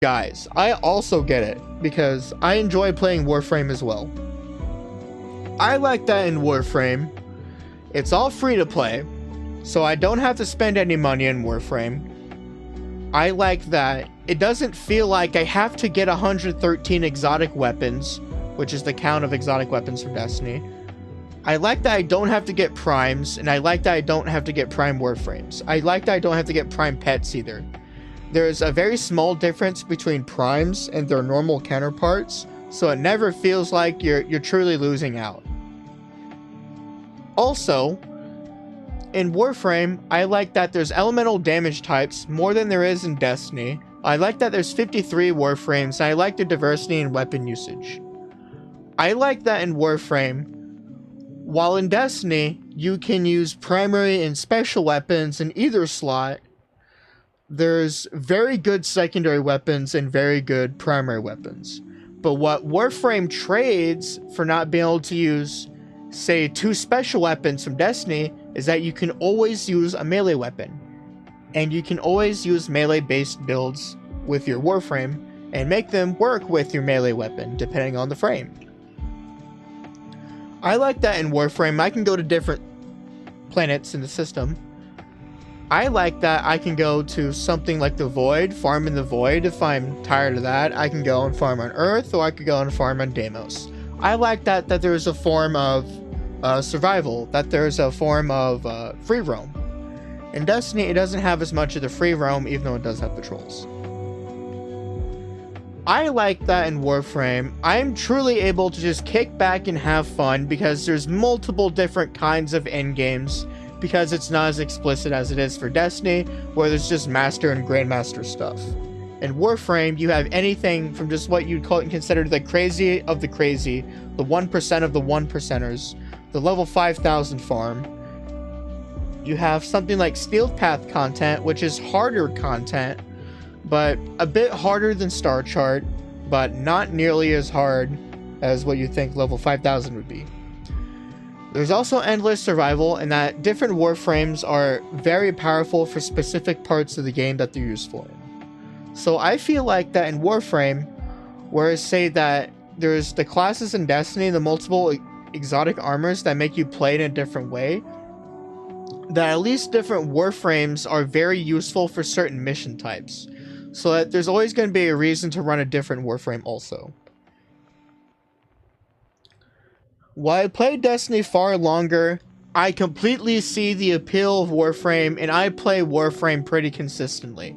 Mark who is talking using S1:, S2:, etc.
S1: Guys, I also get it, because I enjoy playing Warframe as well. I like that in Warframe, it's all free to play, so I don't have to spend any money in Warframe. I like that it doesn't feel like I have to get 113 exotic weapons, which is the count of exotic weapons from Destiny. I like that I don't have to get primes, and I like that I don't have to get prime Warframes. I like that I don't have to get prime pets either. There's a very small difference between primes and their normal counterparts, so it never feels like you're truly losing out. Also, in Warframe, I like that there's elemental damage types more than there is in Destiny. I like that there's 53 Warframes, and I like the diversity in weapon usage. I like that in Warframe, while in Destiny, you can use primary and special weapons in either slot, there's very good secondary weapons and very good primary weapons. But what Warframe trades for not being able to use, say, 2 special weapons from Destiny is that you can always use a melee weapon. And you can always use melee-based builds with your Warframe and make them work with your melee weapon, depending on the frame. I like that in Warframe, I can go to different planets in the system. I like that I can go to something like the Void, farm in the Void if I'm tired of that. I can go and farm on Earth, or I could go and farm on Deimos. I like that there's a form of survival, that there's a form of free roam. In Destiny, it doesn't have as much of the free roam, even though it does have patrols. I like that in Warframe, I'm truly able to just kick back and have fun because there's multiple different kinds of endgames, because it's not as explicit as it is for Destiny, where there's just Master and Grandmaster stuff. In Warframe, you have anything from just what you'd consider the crazy of the crazy, the 1% of the 1%ers, the level 5000 farm. You have something like Steel Path content, which is harder content, but a bit harder than Star Chart, but not nearly as hard as what you think level 5000 would be. There's also endless survival, in that different Warframes are very powerful for specific parts of the game that they're useful in. So I feel like that in Warframe, whereas say that there's the classes in Destiny, the multiple exotic armors that make you play in a different way, that at least different Warframes are very useful for certain mission types. So that there's always going to be a reason to run a different Warframe also. While I played Destiny far longer, I completely see the appeal of Warframe, and I play Warframe pretty consistently.